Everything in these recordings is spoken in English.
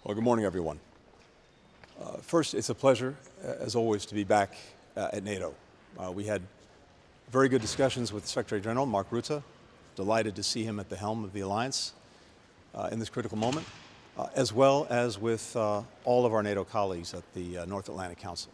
Well, good morning, everyone. First, it's a pleasure, as always, to be back at NATO. We had very good discussions with Secretary General Mark Rutte. Delighted to see him at the helm of the alliance in this critical moment, as well as with all of our NATO colleagues at the North Atlantic Council.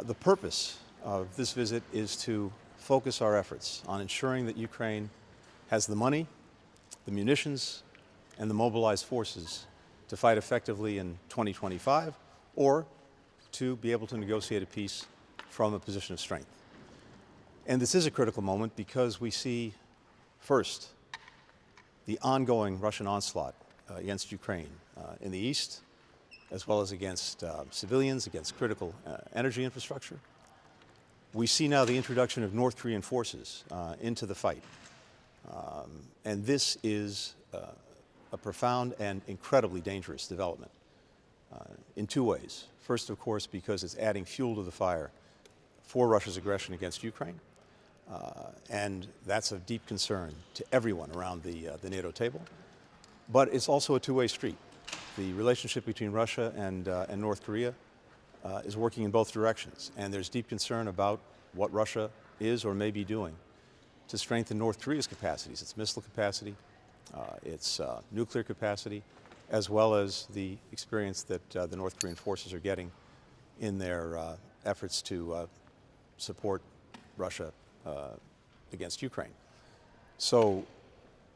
The purpose of this visit is to focus our efforts on ensuring that Ukraine has the money, the munitions, and the mobilized forces to fight effectively in 2025, or to be able to negotiate a peace from a position of strength. And this is a critical moment because we see, first, the ongoing Russian onslaught against Ukraine in the east, as well as against civilians, against critical energy infrastructure. We see now the introduction of North Korean forces into the fight. And this is a profound and incredibly dangerous development in two ways. First, of course, because it's adding fuel to the fire for Russia's aggression against Ukraine. And that's of deep concern to everyone around the NATO table. But it's also a two-way street. The relationship between Russia and North Korea is working in both directions. And there's deep concern about what Russia is or may be doing to strengthen North Korea's capacities, its missile capacity, its nuclear capacity, as well as the experience that the North Korean forces are getting in their efforts to support Russia against Ukraine. So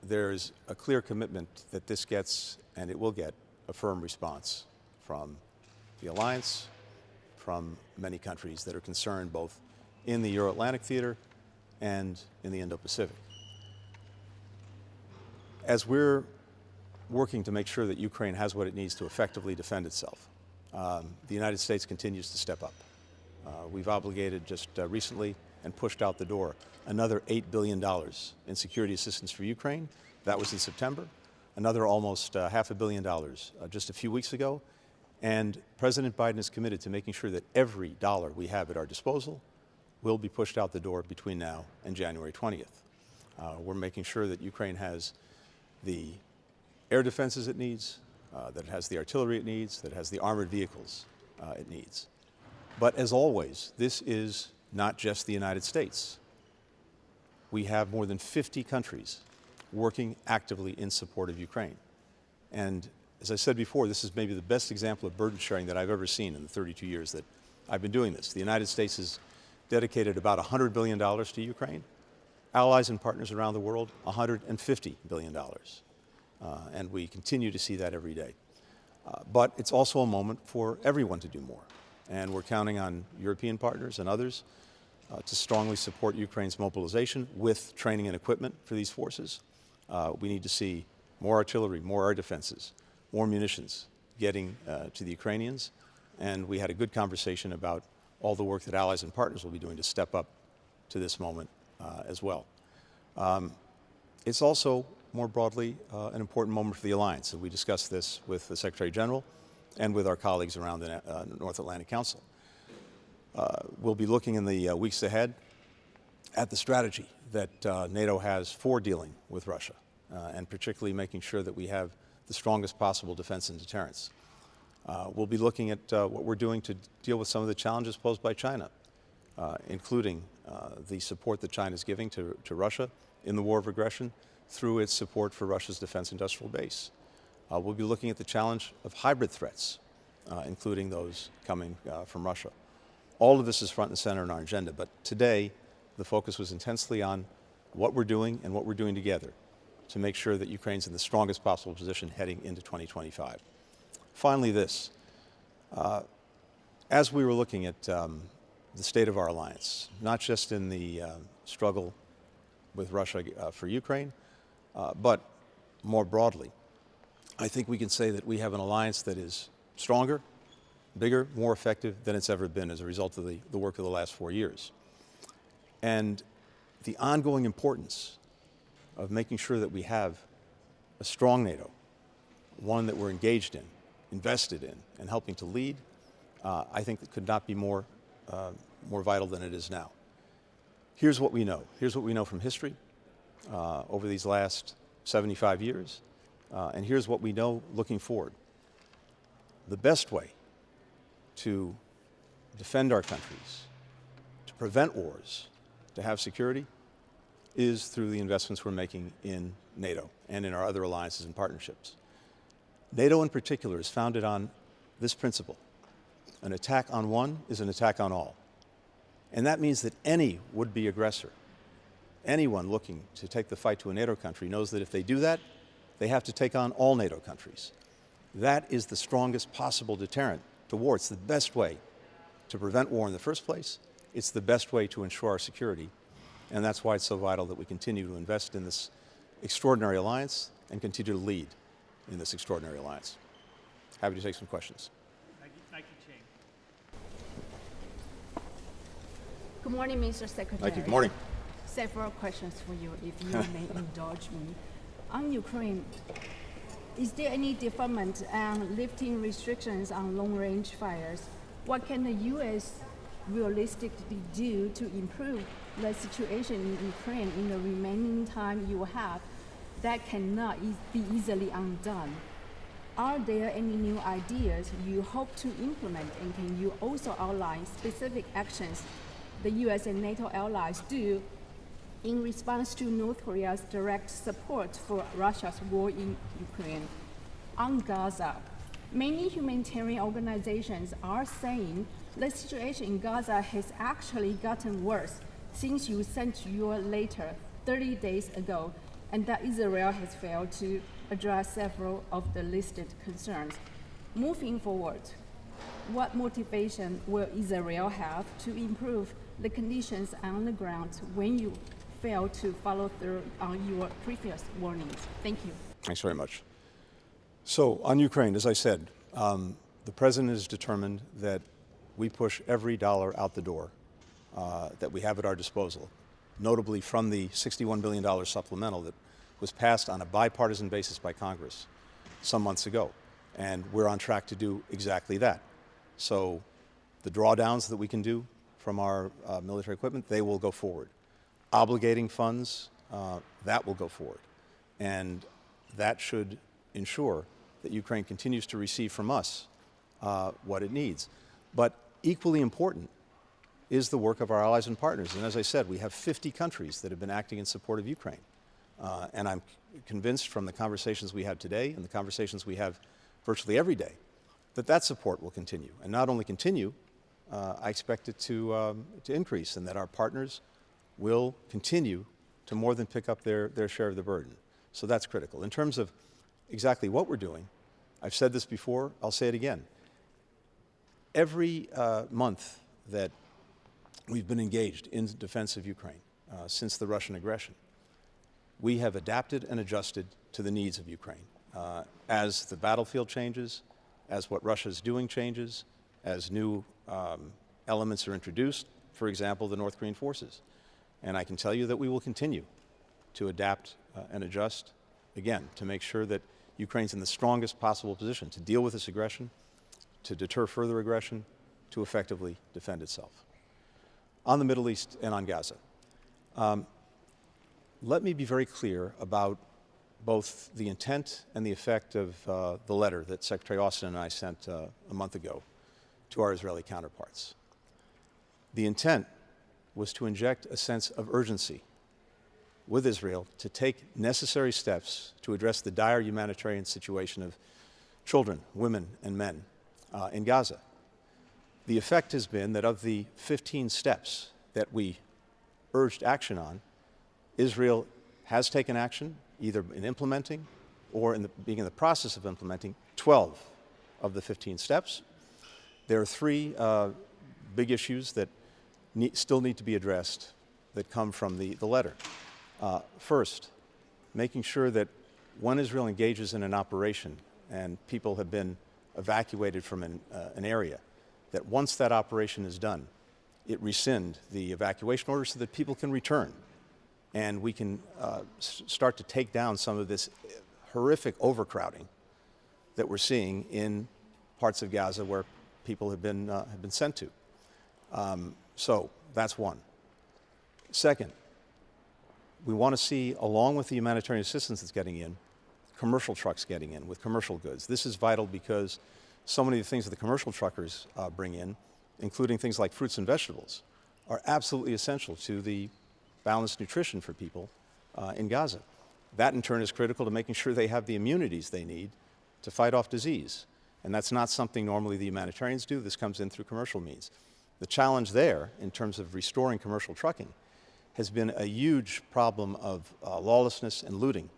there's a clear commitment that this gets, and it will get, a firm response from the alliance, from many countries that are concerned both in the Euro-Atlantic theater and in the Indo-Pacific. As we're working to make sure that Ukraine has what it needs to effectively defend itself, the United States continues to step up. We've obligated just recently and pushed out the door another $8 billion in security assistance for Ukraine. That was in September. Another almost $500 million just a few weeks ago. And President Biden is committed to making sure that every dollar we have at our disposal will be pushed out the door between now and January 20th. We're making sure that Ukraine has the air defenses it needs, that it has the artillery it needs, that it has the armored vehicles it needs. But as always, this is not just the United States. We have more than 50 countries working actively in support of Ukraine. And as I said before, this is maybe the best example of burden sharing that I've ever seen in the 32 years that I've been doing this. The United States has dedicated about $100 billion to Ukraine. Allies and partners around the world, $150 billion. And we continue to see that every day. But it's also a moment for everyone to do more. And we're counting on European partners and others to strongly support Ukraine's mobilization with training and equipment for these forces. We need to see more artillery, more air defenses, more munitions getting to the Ukrainians. And we had a good conversation about all the work that allies and partners will be doing to step up to this moment as well. It's also, more broadly, an important moment for the alliance, and we discussed this with the Secretary General and with our colleagues around the North Atlantic Council. We'll be looking in the weeks ahead at the strategy that NATO has for dealing with Russia, and particularly making sure that we have the strongest possible defense and deterrence. We'll be looking at what we're doing to deal with some of the challenges posed by China, including the support that China is giving to Russia in the war of aggression through its support for Russia's defense industrial base. We'll be looking at the challenge of hybrid threats, including those coming from Russia. All of this is front and center in our agenda, but today the focus was intensely on what we're doing and what we're doing together to make sure that Ukraine's in the strongest possible position heading into 2025. Finally, this. As we were looking at the state of our alliance, not just in the struggle with Russia for Ukraine, but more broadly, I think we can say that we have an alliance that is stronger, bigger, more effective than it's ever been as a result of the work of the last 4 years. And the ongoing importance of making sure that we have a strong NATO, one that we're engaged in, invested in, and helping to lead, I think that could not be more vital than it is now. Here's what we know. Here's what we know from history over these last 75 years, and here's what we know looking forward. the best way to defend our countries, to prevent wars, to have security, is through the investments we're making in NATO and in our other alliances and partnerships. NATO in particular is founded on this principle. An attack on one is an attack on all. And that means that any would-be aggressor, anyone looking to take the fight to a NATO country, knows that if they do that, they have to take on all NATO countries. That is the strongest possible deterrent to war. It's the best way to prevent war in the first place. It's the best way to ensure our security. And that's why it's so vital that we continue to invest in this extraordinary alliance and continue to lead in this extraordinary alliance. Happy to take some questions. Thank you, Chief. Good morning, Mr. Secretary. Thank you. Good morning. Several questions for you, if you may indulge me. On Ukraine, is there any development on lifting restrictions on long-range fires? What can the U.S. realistically do to improve the situation in Ukraine in the remaining time you have that cannot be easily undone? Are there any new ideas you hope to implement, and can you also outline specific actions the U.S. and NATO allies do in response to North Korea's direct support for Russia's war in Ukraine? On Gaza, many humanitarian organizations are saying the situation in Gaza has actually gotten worse since you sent your letter 30 days ago, and that Israel has failed to address several of the listed concerns. Moving forward, what motivation will Israel have to improve the conditions on the ground when you fail to follow through on your previous warnings? Thank you. Thanks very much. So on Ukraine, as I said, the President is determined that we push every dollar out the door that we have at our disposal, notably from the $61 billion supplemental that was passed on a bipartisan basis by Congress some months ago. And we're on track to do exactly that. So the drawdowns that we can do from our military equipment, they will go forward. Obligating funds, that will go forward. And that should ensure that Ukraine continues to receive from us what it needs. But equally important is the work of our allies and partners. And as I said, we have 50 countries that have been acting in support of Ukraine. And I'm convinced from the conversations we have today and the conversations we have virtually every day that that support will continue. And not only continue, I expect it to increase, and that our partners will continue to more than pick up their share of the burden. So that's critical. In terms of exactly what we're doing, I've said this before, I'll say it again. Every month that we've been engaged in defense of Ukraine since the Russian aggression, we have adapted and adjusted to the needs of Ukraine. As the battlefield changes, as what Russia's doing changes, as new elements are introduced, for example, the North Korean forces. And I can tell you that we will continue to adapt and adjust, again, to make sure that Ukraine's in the strongest possible position to deal with this aggression, to deter further aggression, to effectively defend itself. On the Middle East and on Gaza, let me be very clear about both the intent and the effect of the letter that Secretary Austin and I sent a month ago to our Israeli counterparts. The intent was to inject a sense of urgency with Israel to take necessary steps to address the dire humanitarian situation of children, women, and men in Gaza. The effect has been that of the 15 steps that we urged action on, Israel has taken action, either in implementing or being in the process of implementing 12 of the 15 steps. There are three big issues that still need to be addressed that come from the letter. First, making sure that when Israel engages in an operation and people have been evacuated from an area, that once that operation is done, it rescind the evacuation order so that people can return. And we can start to take down some of this horrific overcrowding that we're seeing in parts of Gaza where people have been sent to. So that's one. Second, we want to see, along with the humanitarian assistance that's getting in, commercial trucks getting in with commercial goods. This is vital because so many of the things that the commercial truckers bring in, including things like fruits and vegetables, are absolutely essential to the balanced nutrition for people in Gaza. That in turn is critical to making sure they have the immunities they need to fight off disease. And that's not something normally the humanitarians do. This comes in through commercial means. The challenge there, in terms of restoring commercial trucking, has been a huge problem of lawlessness and looting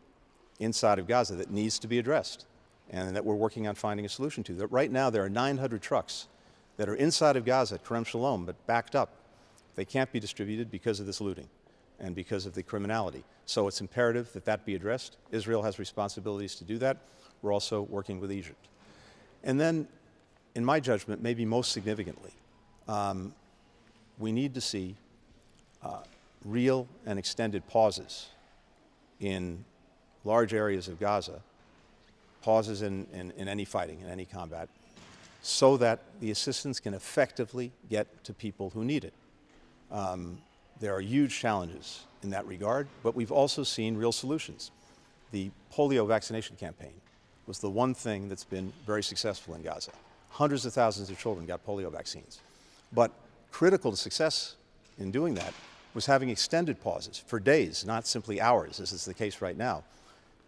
inside of Gaza that needs to be addressed and that we're working on finding a solution to. That right now there are 900 trucks that are inside of Gaza at Kerem Shalom but backed up. They can't be distributed because of this looting and because of the criminality. So it's imperative that that be addressed. Israel has responsibilities to do that. We're also working with Egypt. And then, in my judgment, maybe most significantly, we need to see real and extended pauses in large areas of Gaza, pauses in any fighting, in any combat, so that the assistance can effectively get to people who need it. There are huge challenges in that regard, but we've also seen real solutions. The polio vaccination campaign was the one thing that's been very successful in Gaza. Hundreds of thousands of children got polio vaccines. But critical to success in doing that was having extended pauses for days, not simply hours, as is the case right now,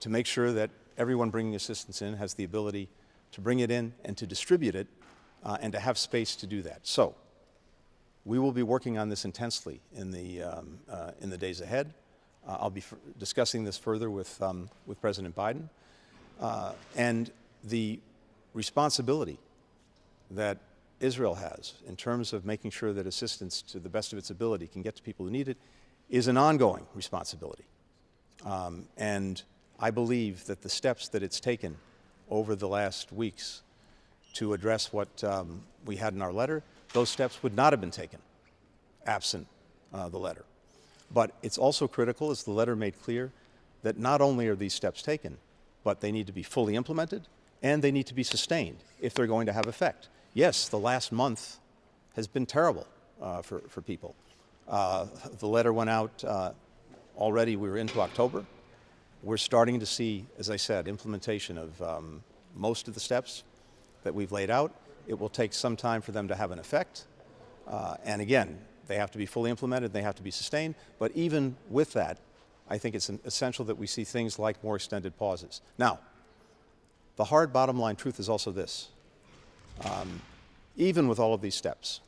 to make sure that everyone bringing assistance in has the ability to bring it in and to distribute it and to have space to do that. So we will be working on this intensely in the days ahead. I'll be discussing this further with President Biden. And the responsibility that Israel has in terms of making sure that assistance to the best of its ability can get to people who need it is an ongoing responsibility. And I believe that the steps that it's taken over the last weeks to address what we had in our letter, those steps would not have been taken absent the letter. But it's also critical, as the letter made clear, that not only are these steps taken, but they need to be fully implemented and they need to be sustained if they're going to have effect. Yes, the last month has been terrible for people. The letter went out already, we were into October. We're starting to see, as I said, implementation of most of the steps that we've laid out. It will take some time for them to have an effect. And again, they have to be fully implemented, they have to be sustained. But even with that, I think it's essential that we see things like more extended pauses. Now, the hard bottom line truth is also this. Even with all of these steps,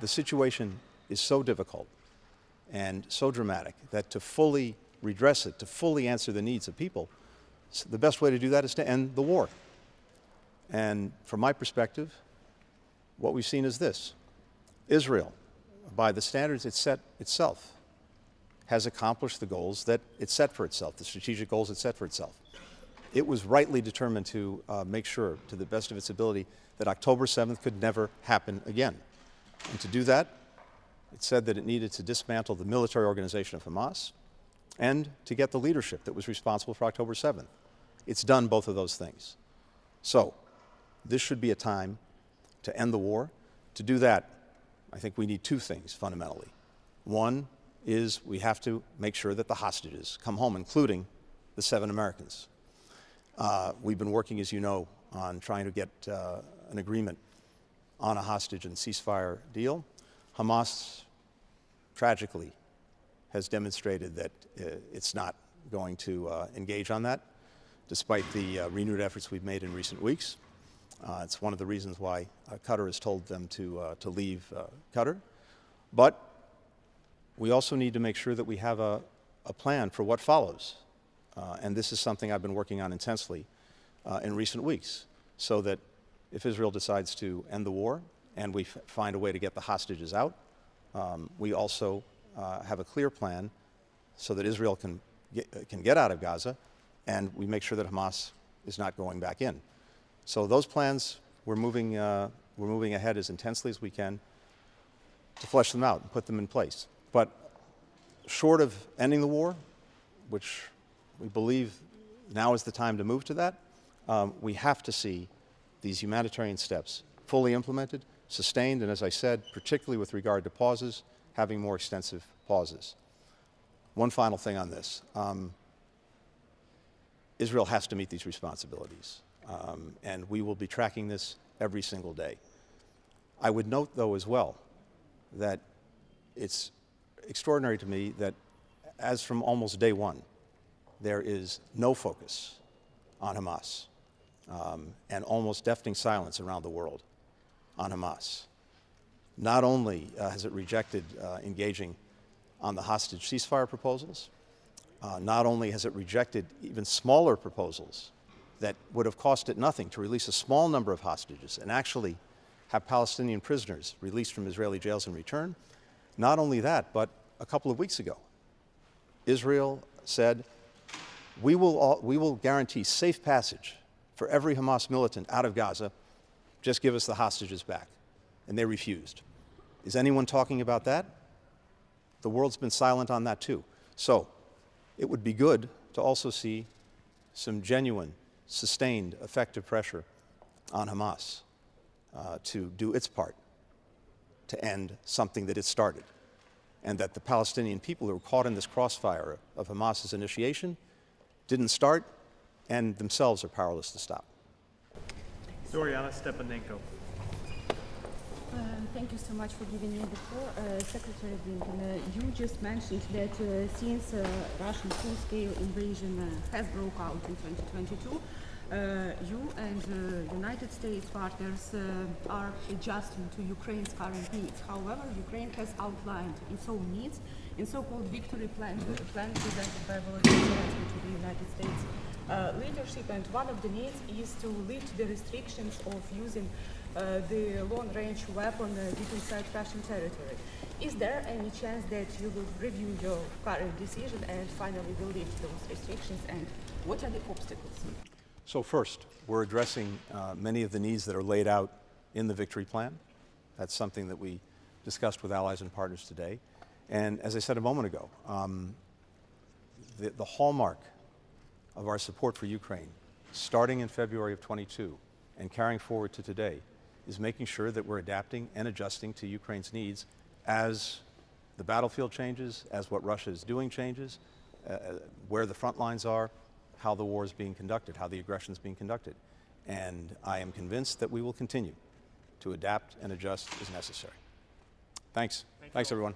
the situation is so difficult and so dramatic that to fully redress it, to fully answer the needs of people, the best way to do that is to end the war. And from my perspective, what we've seen is this. Israel, by the standards it set itself, has accomplished the goals that it set for itself, the strategic goals it set for itself. It was rightly determined to make sure, to the best of its ability, that October 7th could never happen again. And to do that, it said that it needed to dismantle the military organization of Hamas and to get the leadership that was responsible for October 7th. It's done both of those things. So, this should be a time to end the war. To do that, I think we need two things fundamentally. One is we have to make sure that the hostages come home, including the 7 Americans. We've been working, as you know, on trying to get an agreement on a hostage and ceasefire deal. Hamas, tragically, has demonstrated that it's not going to engage on that, despite the renewed efforts we've made in recent weeks. It's one of the reasons why Qatar has told them to leave Qatar. But we also need to make sure that we have a plan for what follows. And this is something I've been working on intensely in recent weeks, so that if Israel decides to end the war and we find a way to get the hostages out, we also have a clear plan so that Israel can get out of Gaza and we make sure that Hamas is not going back in. So those plans, we're moving ahead as intensely as we can to flesh them out and put them in place. But short of ending the war, which we believe now is the time to move to that, we have to see these humanitarian steps fully implemented, sustained, and as I said, particularly with regard to pauses, having more extensive pauses. One final thing on this. Israel has to meet these responsibilities. And we will be tracking this every single day. I would note, though, as well, that it's extraordinary to me that as from almost day one, there is no focus on Hamas and almost deafening silence around the world on Hamas. Not only has it rejected engaging on the hostage ceasefire proposals, not only has it rejected even smaller proposals that would have cost it nothing to release a small number of hostages and actually have Palestinian prisoners released from Israeli jails in return. Not only that, but a couple of weeks ago, Israel said, we will guarantee safe passage for every Hamas militant out of Gaza, just give us the hostages back. And they refused. Is anyone talking about that? The world's been silent on that too. So it would be good to also see some genuine, sustained, effective pressure on Hamas to do its part to end something that it started, and that the Palestinian people who were caught in this crossfire of Hamas's initiation didn't start and themselves are powerless to stop. Zoriana Stepanenko. Thank you so much for giving me the floor. Secretary Blinken, you just mentioned that since Russian full-scale invasion has broke out in 2022, you and United States partners are adjusting to Ukraine's current needs. However, Ukraine has outlined its own needs in so-called victory plan presented by Volodymyr Zelensky to the United States leadership, and one of the needs is to lift the restrictions of using the long-range weapon deep inside Russian territory. Is there any chance that you will review your current decision and finally will lift those restrictions, and what are the obstacles? So first, we're addressing many of the needs that are laid out in the victory plan. That's something that we discussed with allies and partners today. And as I said a moment ago, the hallmark of our support for Ukraine, starting in February of 22 and carrying forward to today, is making sure that we're adapting and adjusting to Ukraine's needs as the battlefield changes, as what Russia is doing changes, where the front lines are, how the war is being conducted, how the aggression is being conducted. And I am convinced that we will continue to adapt and adjust as necessary. Thanks. Thanks, everyone.